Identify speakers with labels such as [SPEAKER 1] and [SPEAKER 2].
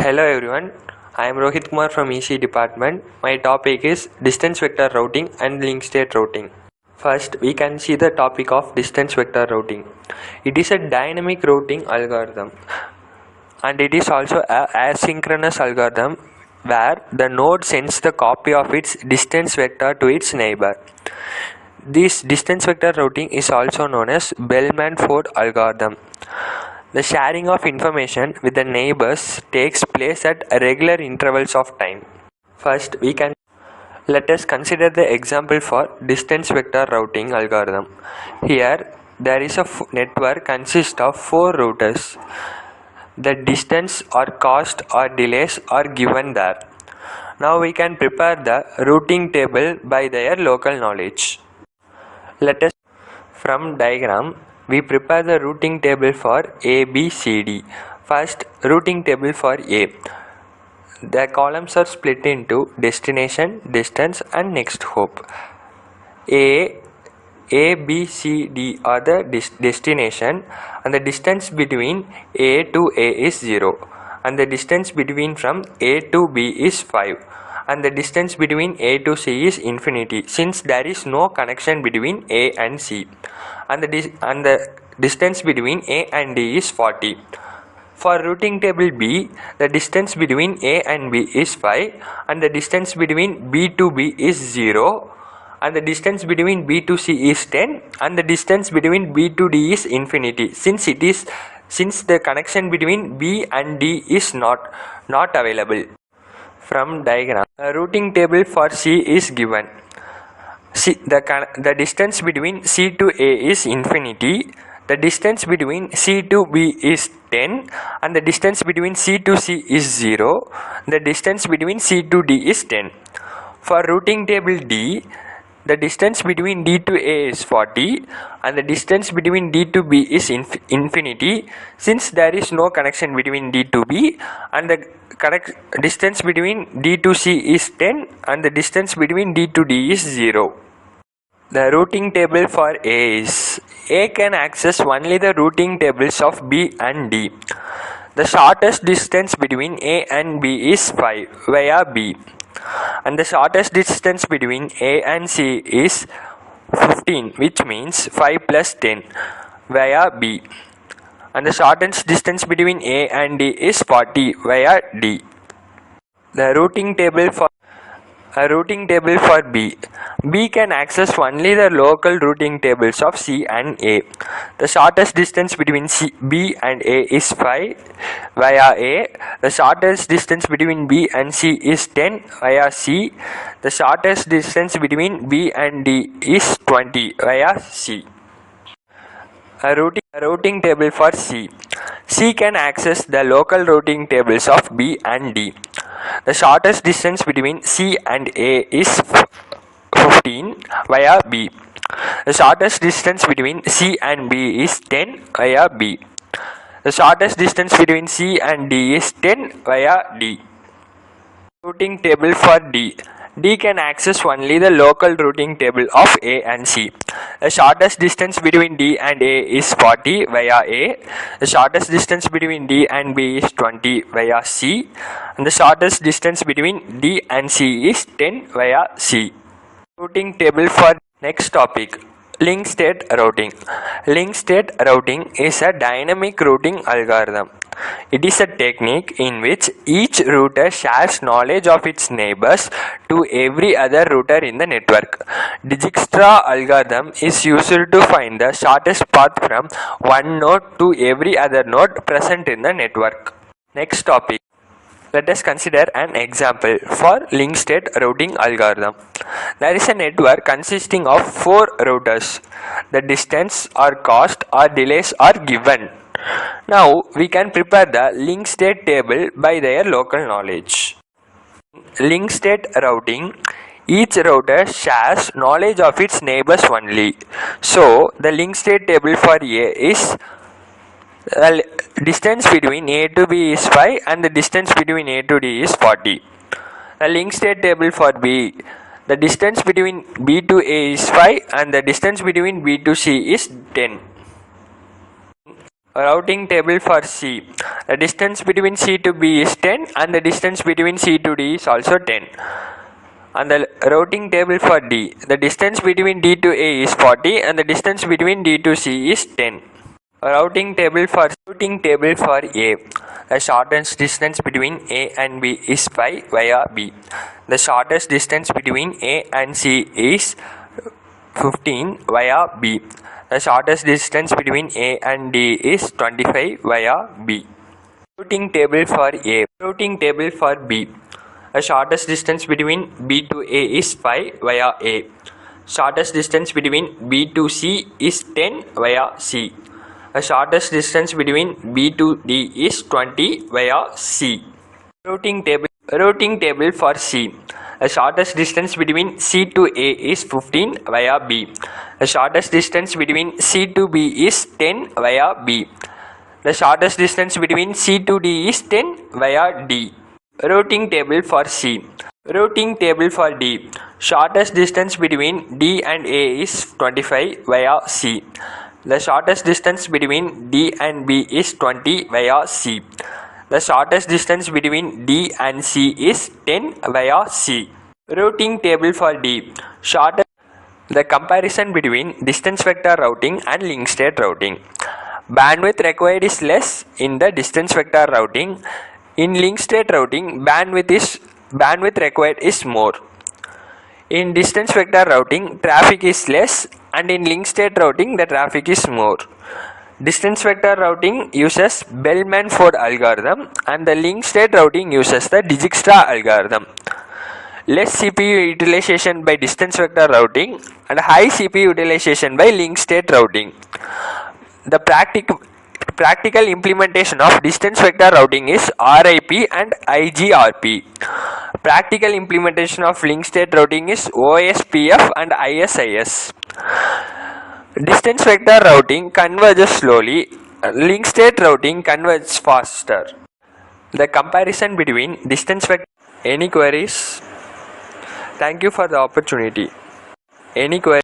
[SPEAKER 1] Hello everyone, I am Rohit Kumar from EC department. My topic is distance vector routing and link state routing. First, we can see the topic of distance vector routing. It is a dynamic routing algorithm and it is also a asynchronous algorithm where the node sends the copy of its distance vector to its neighbor. This distance vector routing is also known as Bellman-Ford algorithm. The sharing of information with the neighbors takes place at regular intervals of time. First, let us consider the example for distance vector routing algorithm. Here, there is a network consists of 4 routers. The distance or cost or delays are given there. Now we can prepare the routing table by their local knowledge. From diagram, we prepare the routing table for A, B, C, D. First, routing table for A. The columns are split into destination, distance and next hop. A, B, C, D are the destination and the distance between A to A is 0 and the distance between from A to B is 5 and the distance between A to C is infinity since there is no connection between A and C and the distance between A and D is 40. For routing table B, the distance between A and B is 5 and the distance between B to B is 0 and the distance between B to C is 10 and the distance between B to D is infinity since the connection between B and D is not available. From diagram, a routing table for C is given. The distance between C to A is infinity, the distance between C to B is 10 and the distance between C to C is 0, the distance between C to D is 10. For routing table D, the distance between D to A is 40 and the distance between D to B is infinity since there is no connection between D to B and the distance between D to C is 10 and the distance between D to D is 0. The routing table for A is A can access only the routing tables of B and D. The shortest distance between A and B is 5 via B and the shortest distance between A and C is 15 which means 5 plus 10 via B and the shortest distance between A and D is 40 via D. The routing table for B. B can access only the local routing tables of C and A. The shortest distance between B and A is 5 via A. The shortest distance between B and C is 10 via C. The shortest distance between B and D is 20 via C. A routing table for C. C can access the local routing tables of B and D. The shortest distance between C and A is 15 via B. The shortest distance between C and B is 10 via B. The shortest distance between C and D is 10 via D. Routing table for D. D can access only the local routing table of A and C. The shortest distance between D and A is 40 via A. The shortest distance between D and B is 20 via C. And the shortest distance between D and C is 10 via C. Routing table for next topic. Link state routing. Link state routing is a dynamic routing algorithm. It is a technique in which each router shares knowledge of its neighbors to every other router in the network. Dijkstra algorithm is used to find the shortest path from one node to every other node present in the network. Next topic. Let us consider an example for link state routing algorithm. There is a network consisting of 4 routers. The distance or cost or delays are given. Now we can prepare the link state table by their local knowledge. Link state routing, each router shares knowledge of its neighbors only. So the link state table for A is the distance between A to B is 5 and the distance between A to D is 40. The link state table for B, the distance between B to A is 5 and the distance between B to C is 10. Routing table for C. The distance between C to B is 10 and the distance between C to D is also 10. And the routing table for D. The distance between D to A is 40 and the distance between D to C is 10. Routing table for A. The shortest distance between A and B is 5 via B. The shortest distance between A and C is 15 via B. The shortest distance between A and D is 25 via B. Routing table for A. Routing table for B. The shortest distance between B to A is 5 via A. Shortest distance between B to C is 10 via C. The shortest distance between B to D is 20 via C. Routing table for C. The shortest distance between C to A is 15 via B. The shortest distance between C to B is 10 via B. The shortest distance between C to D is 10 via D. Routing table for C. Routing table for D. Shortest distance between D and A is 25 via C. The shortest distance between D and B is 20 via C. The shortest distance between D and C is 10 via C. Routing table for D. The comparison between distance vector routing and link state routing. Bandwidth required is less in the distance vector routing. In link state routing, bandwidth required is more. In distance vector routing, traffic is less, and in link state routing, the traffic is more. Distance vector routing uses Bellman-Ford algorithm and the link state routing uses the Dijkstra algorithm. Less CPU utilization by distance vector routing and high CPU utilization by link state routing. The practical implementation of distance vector routing is RIP and IGRP. Practical implementation of link state routing is OSPF and ISIS. Distance vector routing converges slowly, link state routing converges faster. The comparison between distance vector. Any queries? Thank you for the opportunity. Any queries?